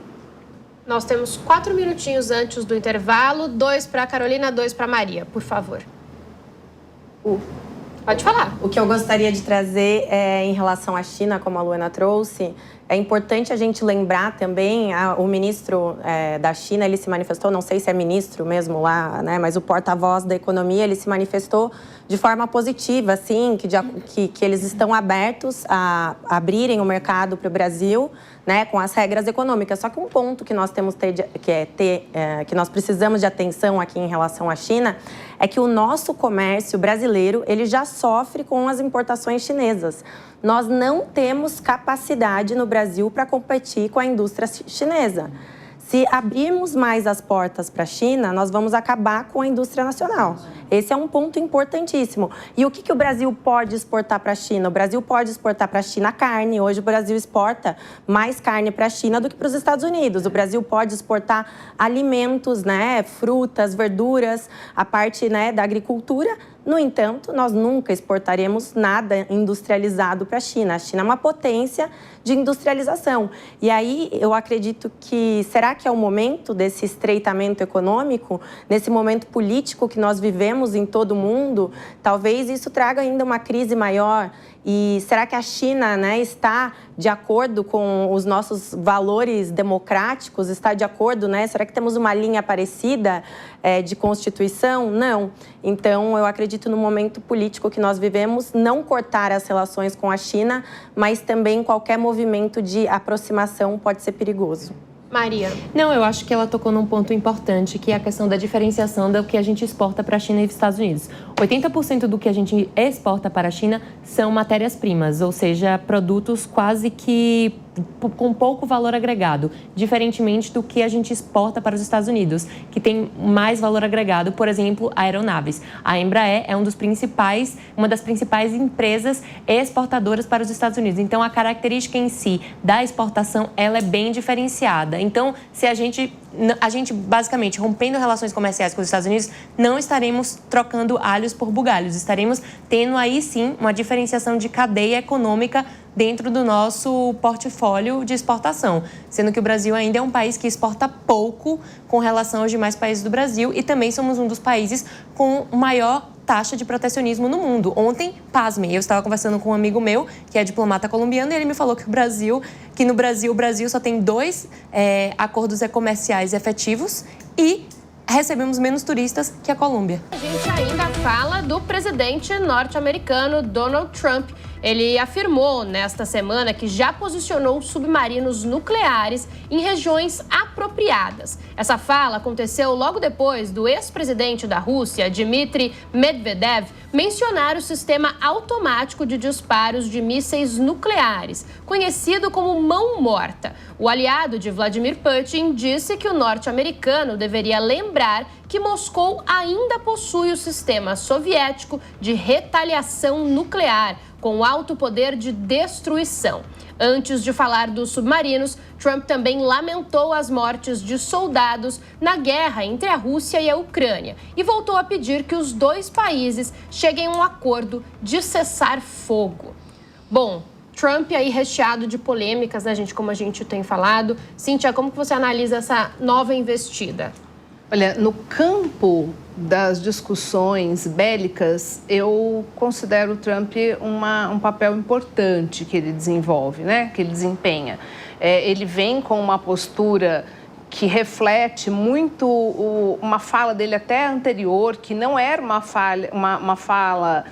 Nós temos 4 minutinhos antes do intervalo, 2 para a Carolina, 2 para a Maria, por favor. Pode falar. O que eu gostaria de trazer em relação à China, como a Luana trouxe, é importante a gente lembrar também, o ministro da China, ele se manifestou, não sei se é ministro mesmo lá, né, mas o porta-voz da economia, ele se manifestou de forma positiva, assim, que eles estão abertos a abrirem o mercado para o Brasil, né, com as regras econômicas. Só que um ponto que nós temos que nós precisamos de atenção aqui em relação à China é que o nosso comércio brasileiro, ele já sofre com as importações chinesas. Nós não temos capacidade no Brasil para competir com a indústria chinesa. Se abrirmos mais as portas para a China, nós vamos acabar com a indústria nacional. Esse é um ponto importantíssimo. E o que o Brasil pode exportar para a China? O Brasil pode exportar para a China carne. Hoje o Brasil exporta mais carne para a China do que para os Estados Unidos. O Brasil pode exportar alimentos, né, frutas, verduras, a parte, né, da agricultura. No entanto, nós nunca exportaremos nada industrializado para a China. A China é uma potência de industrialização. E aí, eu acredito que, será que é o momento desse estreitamento econômico, nesse momento político que nós vivemos em todo o mundo? Talvez isso traga ainda uma crise maior. E será que a China, né, está de acordo com os nossos valores democráticos? Está de acordo, né? Será que temos uma linha parecida de Constituição? Não. Então, eu acredito no momento político que nós vivemos, não cortar as relações com a China, mas também qualquer movimento de aproximação pode ser perigoso. Maria. Não, eu acho que ela tocou num ponto importante, que é a questão da diferenciação do que a gente exporta para a China e os Estados Unidos. 80% do que a gente exporta para a China são matérias-primas, ou seja, produtos quase que com pouco valor agregado, diferentemente do que a gente exporta para os Estados Unidos, que tem mais valor agregado, por exemplo, aeronaves. A Embraer é uma das principais empresas exportadoras para os Estados Unidos. Então, a característica em si da exportação, ela é bem diferenciada. Então, se a gente basicamente rompendo relações comerciais com os Estados Unidos, não estaremos trocando alhos por bugalhos, estaremos tendo aí sim uma diferenciação de cadeia econômica dentro do nosso portfólio de exportação, sendo que o Brasil ainda é um país que exporta pouco com relação aos demais países do Brasil e também somos um dos países com maior taxa de protecionismo no mundo. Ontem, pasmem, eu estava conversando com um amigo meu, que é diplomata colombiano, e ele me falou que no Brasil, o Brasil só tem 2 acordos comerciais efetivos e recebemos menos turistas que a Colômbia. A gente ainda fala do presidente norte-americano Donald Trump. Ele afirmou nesta semana que já posicionou submarinos nucleares em regiões apropriadas. Essa fala aconteceu logo depois do ex-presidente da Rússia, Dmitry Medvedev, mencionar o sistema automático de disparos de mísseis nucleares, conhecido como mão morta. O aliado de Vladimir Putin disse que o norte-americano deveria lembrar que Moscou ainda possui o sistema soviético de retaliação nuclear, com alto poder de destruição. Antes de falar dos submarinos, Trump também lamentou as mortes de soldados na guerra entre a Rússia e a Ucrânia e voltou a pedir que os dois países cheguem a um acordo de cessar fogo. Bom, Trump aí recheado de polêmicas, né, gente, como a gente tem falado. Cíntia, como que você analisa essa nova investida? Olha, no campo das discussões bélicas, eu considero o Trump um papel importante que ele desenvolve, né? Que ele desempenha. Ele vem com uma postura que reflete muito uma fala dele até anterior, que não era uma fala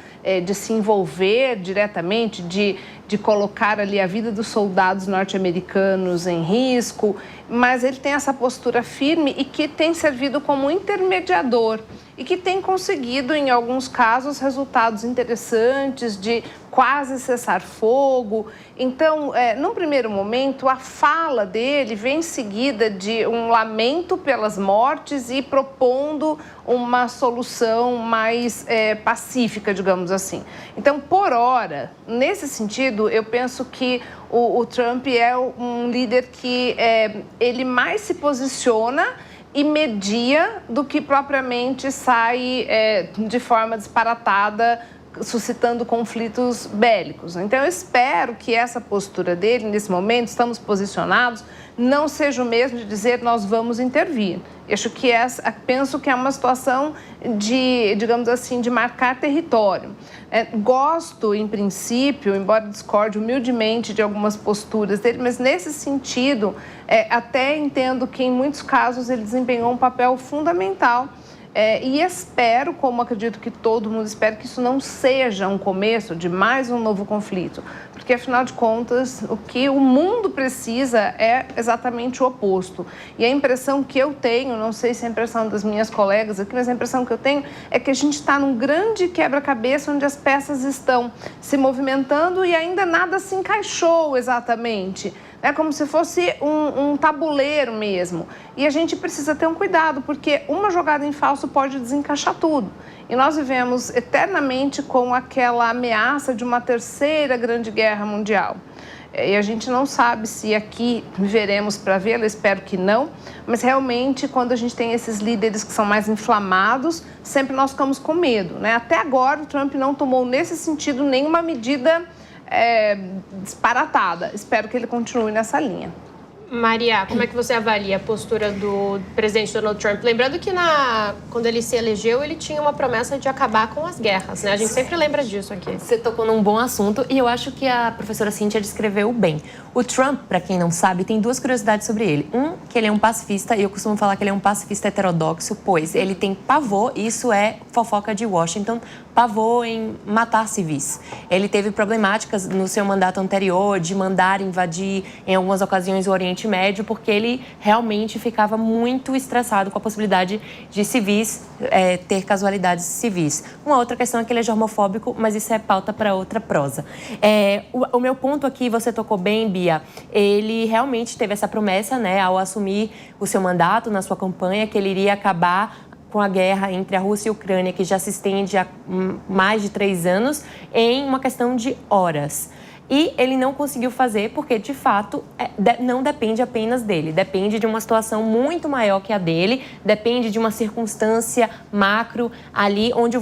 de se envolver diretamente, de colocar ali a vida dos soldados norte-americanos em risco, mas ele tem essa postura firme e que tem servido como intermediador e que tem conseguido, em alguns casos, resultados interessantes de quase cessar fogo. Então, num primeiro momento, a fala dele vem seguida de um lamento pelas mortes e propondo uma solução mais pacífica, digamos assim. Então, por hora, nesse sentido, eu penso que o Trump é um líder que ele mais se posiciona e media do que propriamente sai de forma disparatada, suscitando conflitos bélicos. Então, eu espero que essa postura dele, nesse momento, estamos posicionados, não seja o mesmo de dizer nós vamos intervir. Penso que é uma situação de, digamos assim, de marcar território. Gosto, em princípio, embora discorde humildemente de algumas posturas dele, mas nesse sentido, até entendo que em muitos casos ele desempenhou um papel fundamental. E espero, como acredito que todo mundo espera, que isso não seja um começo de mais um novo conflito. Porque, afinal de contas, o que o mundo precisa é exatamente o oposto. E a impressão que eu tenho, não sei se é a impressão das minhas colegas aqui, mas a impressão que eu tenho é que a gente está num grande quebra-cabeça onde as peças estão se movimentando e ainda nada se encaixou exatamente. É como se fosse um tabuleiro mesmo. E a gente precisa ter um cuidado, porque uma jogada em falso pode desencaixar tudo. E nós vivemos eternamente com aquela ameaça de uma terceira grande guerra mundial. E a gente não sabe se aqui viveremos para vê-la, espero que não. Mas realmente, quando a gente tem esses líderes que são mais inflamados, sempre nós ficamos com medo, né? Até agora, o Trump não tomou, nesse sentido, nenhuma medida disparatada. Espero que ele continue nessa linha. Maria, como é que você avalia a postura do presidente Donald Trump? Lembrando que quando ele se elegeu, ele tinha uma promessa de acabar com as guerras, né? A gente sempre lembra disso aqui. Você tocou num bom assunto e eu acho que a professora Cíntia descreveu bem. O Trump, para quem não sabe, tem duas curiosidades sobre ele. Que ele é um pacifista, e eu costumo falar que ele é um pacifista heterodoxo, pois ele tem pavor, isso é fofoca de Washington, pavor em matar civis. Ele teve problemáticas no seu mandato anterior de mandar invadir, em algumas ocasiões, o Oriente Médio, porque ele realmente ficava muito estressado com a possibilidade de civis ter casualidades civis. Uma outra questão é que ele é germofóbico, mas isso é pauta para outra prosa. O meu ponto aqui, você tocou bem, Bia, ele realmente teve essa promessa, né, ao assumir o seu mandato na sua campanha, que ele iria acabar com a guerra entre a Rússia e a Ucrânia, que já se estende há mais de 3 anos, em uma questão de horas. E ele não conseguiu fazer porque, de fato, não depende apenas dele. Depende de uma situação muito maior que a dele, depende de uma circunstância macro ali onde o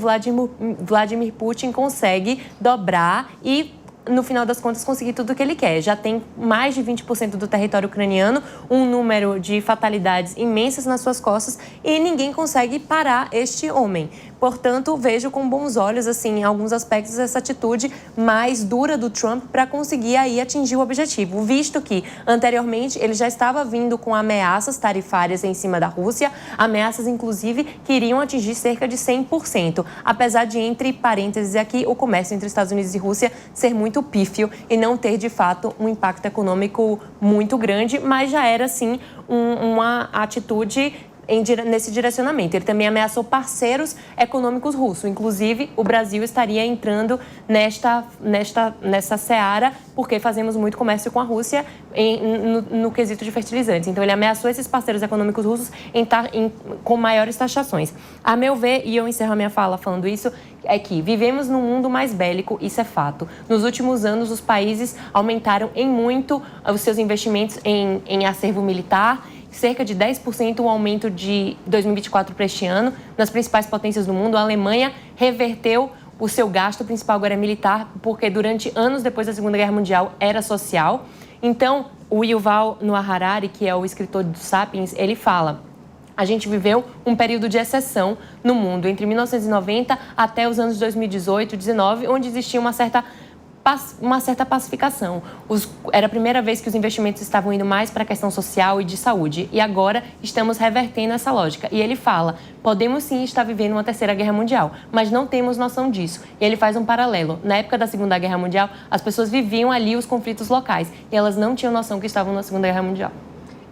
Vladimir Putin consegue dobrar e, no final das contas, conseguir tudo o que ele quer. Já tem mais de 20% do território ucraniano, um número de fatalidades imensas nas suas costas e ninguém consegue parar este homem. Portanto, vejo com bons olhos, assim, em alguns aspectos, essa atitude mais dura do Trump para conseguir aí atingir o objetivo, visto que, anteriormente, ele já estava vindo com ameaças tarifárias em cima da Rússia, ameaças, inclusive, que iriam atingir cerca de 100%, apesar de, entre parênteses aqui, o comércio entre Estados Unidos e Rússia ser muito pífio e não ter, de fato, um impacto econômico muito grande, mas já era, sim, uma atitude nesse direcionamento. Ele também ameaçou parceiros econômicos russos. Inclusive, o Brasil estaria entrando nessa seara, porque fazemos muito comércio com a Rússia no quesito de fertilizantes. Então, ele ameaçou esses parceiros econômicos russos com maiores taxações. A meu ver, e eu encerro a minha fala falando isso, é que vivemos num mundo mais bélico, isso é fato. Nos últimos anos, os países aumentaram em muito os seus investimentos em acervo militar, cerca de 10% o aumento de 2024 para este ano. Nas principais potências do mundo, a Alemanha reverteu o seu gasto principal, agora é militar, porque durante anos depois da Segunda Guerra Mundial era social. Então, o Yuval Noah Harari, que é o escritor do Sapiens, ele fala: a gente viveu um período de exceção no mundo, entre 1990 até os anos 2018 e 2019, onde existia uma certa pacificação. Era a primeira vez que os investimentos estavam indo mais para a questão social e de saúde. E agora estamos revertendo essa lógica. E ele fala, podemos sim estar vivendo uma terceira guerra mundial, mas não temos noção disso. E ele faz um paralelo. Na época da Segunda Guerra Mundial, as pessoas viviam ali os conflitos locais. E elas não tinham noção que estavam na Segunda Guerra Mundial.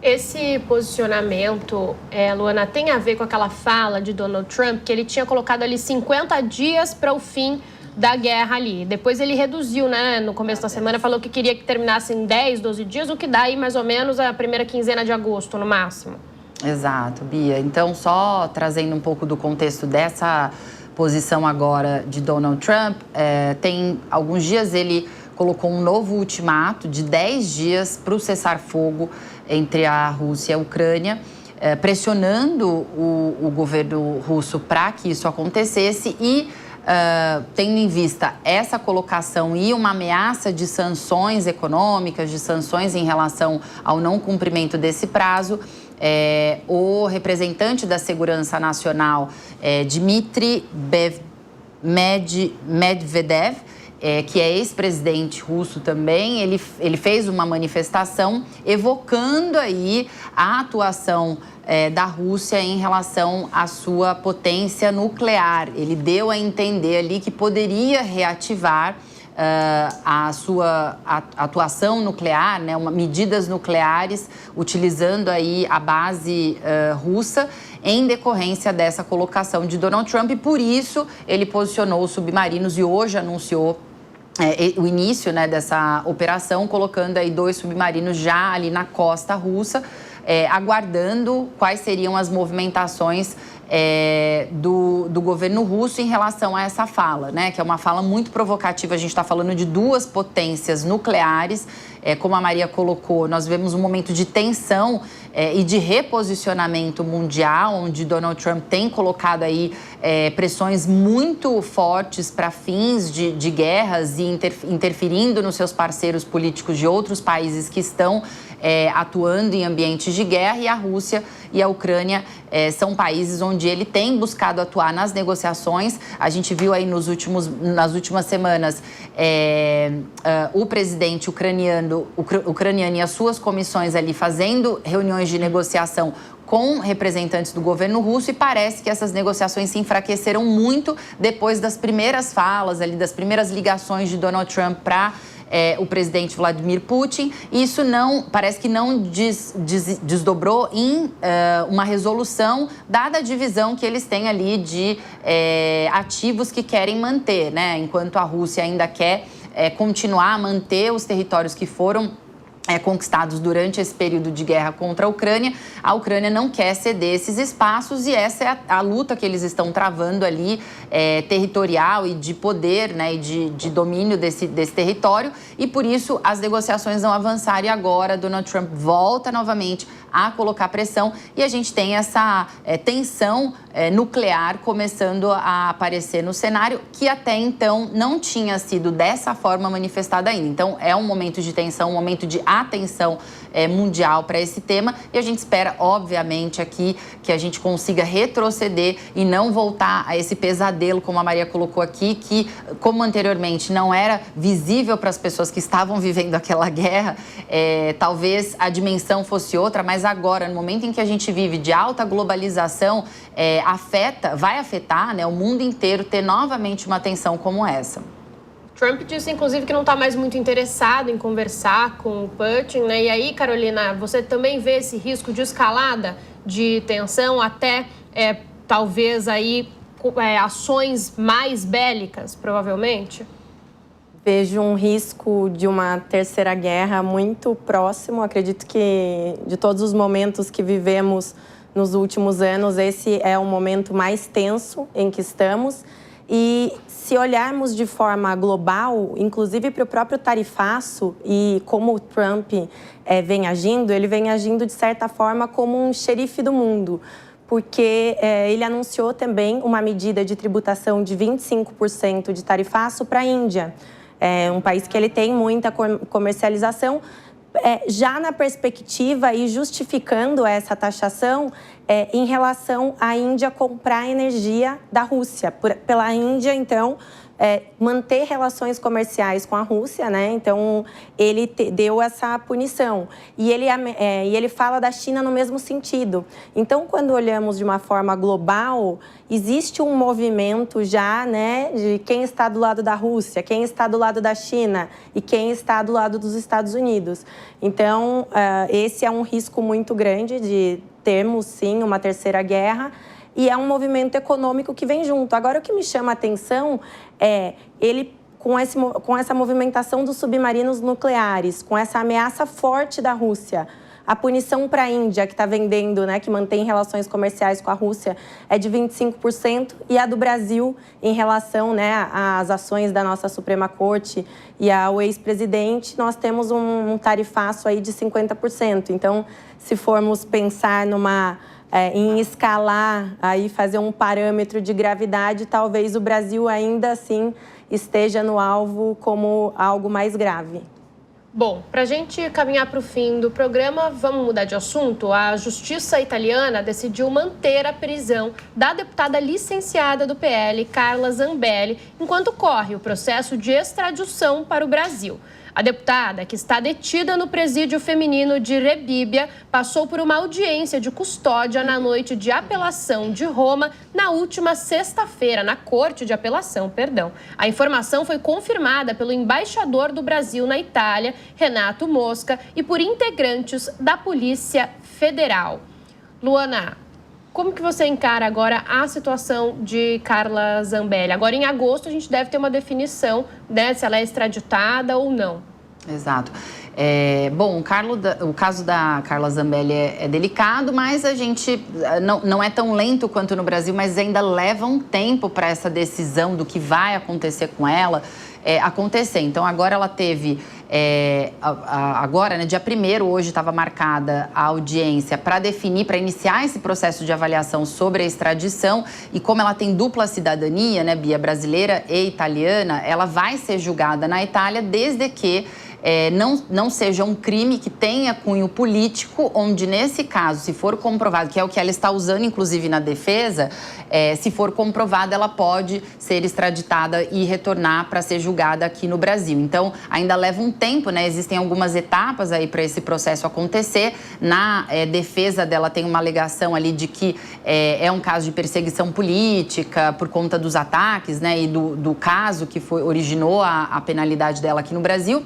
Esse posicionamento, Luana, tem a ver com aquela fala de Donald Trump, que ele tinha colocado ali 50 dias para o fim da guerra ali. Depois ele reduziu, né? No começo da semana, falou que queria que terminasse em 10, 12 dias, o que dá aí mais ou menos a primeira quinzena de agosto, no máximo. Exato, Bia. Então, só trazendo um pouco do contexto dessa posição agora de Donald Trump, tem alguns dias ele colocou um novo ultimato de 10 dias para o cessar-fogo entre a Rússia e a Ucrânia, pressionando o governo russo para que isso acontecesse e tendo em vista essa colocação e uma ameaça de sanções econômicas, de sanções em relação ao não cumprimento desse prazo, o representante da Segurança Nacional, Dmitry Medvedev, que é ex-presidente russo também, ele fez uma manifestação evocando aí a atuação da Rússia em relação à sua potência nuclear. Ele deu a entender ali que poderia reativar a sua atuação nuclear, né, medidas nucleares, utilizando aí a base russa, em decorrência dessa colocação de Donald Trump. E por isso ele posicionou os submarinos e hoje anunciou o início, né, dessa operação, colocando aí 2 submarinos já ali na costa russa, aguardando quais seriam as movimentações do governo russo em relação a essa fala, né? Que é uma fala muito provocativa. A gente está falando de 2 potências nucleares. Como a Maria colocou, nós vivemos um momento de tensão e de reposicionamento mundial, onde Donald Trump tem colocado aí pressões muito fortes para fins de guerras e interferindo nos seus parceiros políticos de outros países que estão atuando em ambientes de guerra, e a Rússia e a Ucrânia são países onde ele tem buscado atuar nas negociações. A gente viu aí nas últimas semanas o presidente ucraniano e as suas comissões ali fazendo reuniões de negociação com representantes do governo russo, e parece que essas negociações se enfraqueceram muito depois das primeiras falas, ali, das primeiras ligações de Donald Trump para o presidente Vladimir Putin. Isso parece que não desdobrou em uma resolução, dada a divisão que eles têm ali de ativos que querem manter, né? Enquanto a Rússia ainda quer continuar a manter os territórios que foram conquistados durante esse período de guerra contra a Ucrânia não quer ceder esses espaços, e essa é a luta que eles estão travando ali, territorial e de poder, né, e de domínio desse território, e por isso as negociações não avançaram, e agora Donald Trump volta novamente a colocar pressão, e a gente tem essa tensão nuclear começando a aparecer no cenário, que até então não tinha sido dessa forma manifestada ainda. Então é um momento de tensão, um momento de atenção mundial para esse tema, e a gente espera, obviamente, aqui que a gente consiga retroceder e não voltar a esse pesadelo, como a Maria colocou aqui, que, como anteriormente não era visível para as pessoas que estavam vivendo aquela guerra, talvez a dimensão fosse outra, mas agora, no momento em que a gente vive de alta globalização, vai afetar, né, o mundo inteiro ter novamente uma tensão como essa. Trump disse, inclusive, que não está mais muito interessado em conversar com o Putin, né? E aí, Carolina, você também vê esse risco de escalada de tensão, até talvez aí ações mais bélicas, provavelmente? Vejo um risco de uma terceira guerra muito próximo. Acredito que de todos os momentos que vivemos nos últimos anos, esse é o momento mais tenso em que estamos. E se olharmos de forma global, inclusive para o próprio tarifaço e como o Trump vem agindo, ele vem agindo de certa forma como um xerife do mundo, porque ele anunciou também uma medida de tributação de 25% de tarifaço para a Índia. É um país que ele tem muita comercialização, já na perspectiva e justificando essa taxação em relação à Índia comprar energia da Rússia. Pela Índia, então, manter relações comerciais com a Rússia, né? Então, ele deu essa punição. E ele fala da China no mesmo sentido. Então, quando olhamos de uma forma global, existe um movimento já, né, de quem está do lado da Rússia, quem está do lado da China e quem está do lado dos Estados Unidos. Então, esse é um risco muito grande de termos, sim, uma terceira guerra. E é um movimento econômico que vem junto. Agora, o que me chama a atenção é ele, com essa movimentação dos submarinos nucleares, com essa ameaça forte da Rússia, a punição para a Índia, que está vendendo, né, que mantém relações comerciais com a Rússia, é de 25%, e a do Brasil, em relação, né, às ações da nossa Suprema Corte e ao ex-presidente, nós temos um tarifaço aí de 50%. Então, se formos pensar em escalar, aí fazer um parâmetro de gravidade, talvez o Brasil ainda assim esteja no alvo como algo mais grave. Bom, para a gente caminhar para o fim do programa, vamos mudar de assunto. A Justiça italiana decidiu manter a prisão da deputada licenciada do PL, Carla Zambelli, enquanto corre o processo de extradição para o Brasil. A deputada, que está detida no presídio feminino de Rebibbia, passou por uma audiência de custódia na noite de apelação de Roma, na última sexta-feira, na Corte de Apelação, perdão. A informação foi confirmada pelo embaixador do Brasil na Itália, Renato Mosca, e por integrantes da Polícia Federal. Luana, como que você encara agora a situação de Carla Zambelli? Agora, em agosto, a gente deve ter uma definição, né, se ela é extraditada ou não. Exato. Bom, o caso da Carla Zambelli é delicado, mas a gente não é tão lento quanto no Brasil, mas ainda leva um tempo para essa decisão do que vai acontecer com ela acontecer. Então, agora ela teve... agora, né, dia 1º, hoje estava marcada a audiência para definir, para iniciar esse processo de avaliação sobre a extradição, e como ela tem dupla cidadania, né, Bia, brasileira e italiana, ela vai ser julgada na Itália desde que não seja um crime que tenha cunho político, onde nesse caso, se for comprovado, que é o que ela está usando inclusive na defesa, se for comprovado, ela pode ser extraditada e retornar para ser julgada aqui no Brasil. Então, ainda leva um tempo, né? Existem algumas etapas aí para esse processo acontecer. Na defesa dela tem uma alegação ali de que é um caso de perseguição política por conta dos ataques, né? E do caso que originou a penalidade dela aqui no Brasil.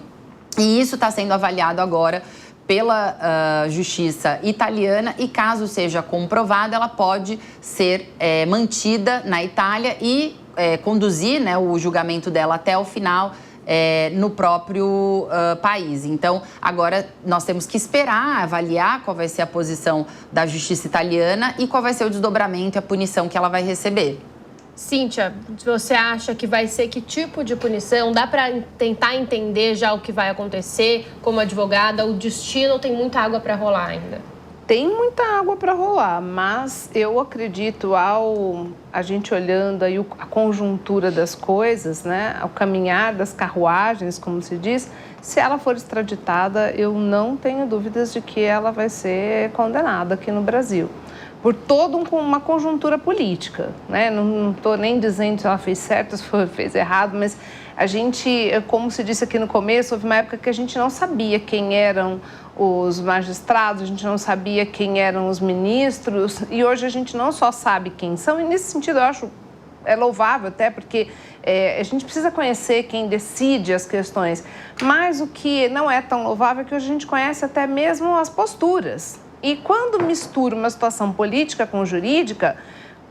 E isso está sendo avaliado agora pela justiça italiana, e caso seja comprovada, ela pode ser mantida na Itália e conduzir, né, o julgamento dela até o final no próprio país. Então, agora nós temos que esperar, avaliar qual vai ser a posição da justiça italiana e qual vai ser o desdobramento e a punição que ela vai receber. Cíntia, você acha que vai ser que tipo de punição? Dá para tentar entender já o que vai acontecer como advogada? O destino tem muita água para rolar ainda? Tem muita água para rolar, mas eu acredito, a gente olhando aí a conjuntura das coisas, né, o caminhar das carruagens, como se diz, se ela for extraditada, eu não tenho dúvidas de que ela vai ser condenada aqui no Brasil. Por toda uma conjuntura política, né? Não estou nem dizendo se ela fez certo, se fez errado, mas a gente, como se disse aqui no começo, houve uma época que a gente não sabia quem eram os magistrados, a gente não sabia quem eram os ministros, e hoje a gente não só sabe quem são, e nesse sentido eu acho louvável até, porque a gente precisa conhecer quem decide as questões, mas o que não é tão louvável é que hoje a gente conhece até mesmo as posturas, E quando mistura uma situação política com jurídica,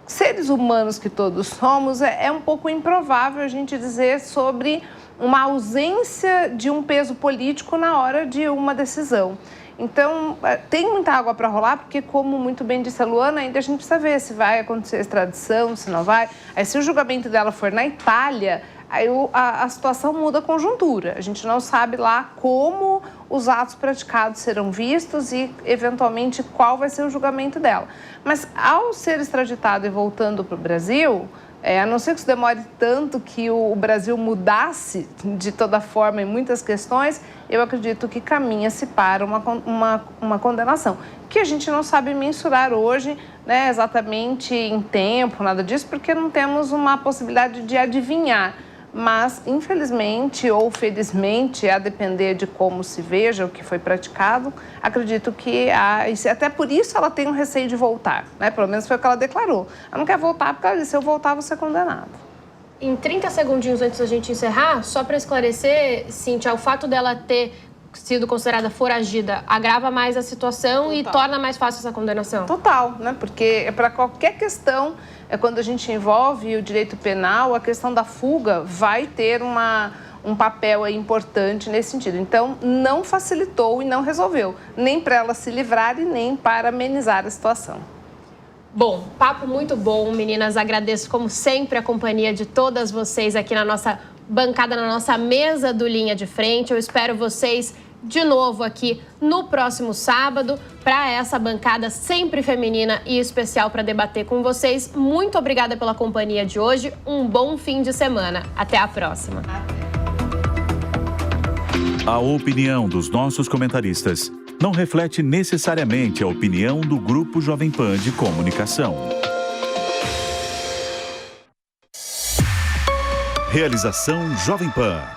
seres humanos que todos somos, é um pouco improvável a gente dizer sobre uma ausência de um peso político na hora de uma decisão. Então, tem muita água para rolar, porque, como muito bem disse a Luana, ainda a gente precisa ver se vai acontecer extradição, se não vai. Aí, se o julgamento dela for na Itália, aí a situação muda a conjuntura. A gente não sabe lá como os atos praticados serão vistos e, eventualmente, qual vai ser o julgamento dela. Mas, ao ser extraditado e voltando para o Brasil, a não ser que isso demore tanto que o Brasil mudasse de toda forma em muitas questões, eu acredito que caminha-se para uma condenação, que a gente não sabe mensurar hoje, né, exatamente em tempo, nada disso, porque não temos uma possibilidade de adivinhar. Mas, infelizmente ou felizmente, a depender de como se veja o que foi praticado, acredito que até por isso ela tem um receio de voltar, né? Pelo menos foi o que ela declarou. Ela não quer voltar porque ela disse, se eu voltar, vou ser condenada. Em 30 segundinhos antes da gente encerrar, só para esclarecer, Cíntia, o fato dela ter sido considerada foragida agrava mais a situação. Total. E torna mais fácil essa condenação? Total, né? Porque para qualquer questão, quando a gente envolve o direito penal, a questão da fuga vai ter um papel importante nesse sentido. Então, não facilitou e não resolveu, nem para ela se livrar e nem para amenizar a situação. Bom, papo muito bom, meninas. Agradeço, como sempre, a companhia de todas vocês aqui na nossa bancada, na nossa mesa do Linha de Frente. Eu espero vocês de novo aqui no próximo sábado para essa bancada sempre feminina e especial para debater com vocês. Muito obrigada pela companhia de hoje. Um bom fim de semana. Até a próxima. A opinião dos nossos comentaristas não reflete necessariamente a opinião do Grupo Jovem Pan de Comunicação. Realização Jovem Pan.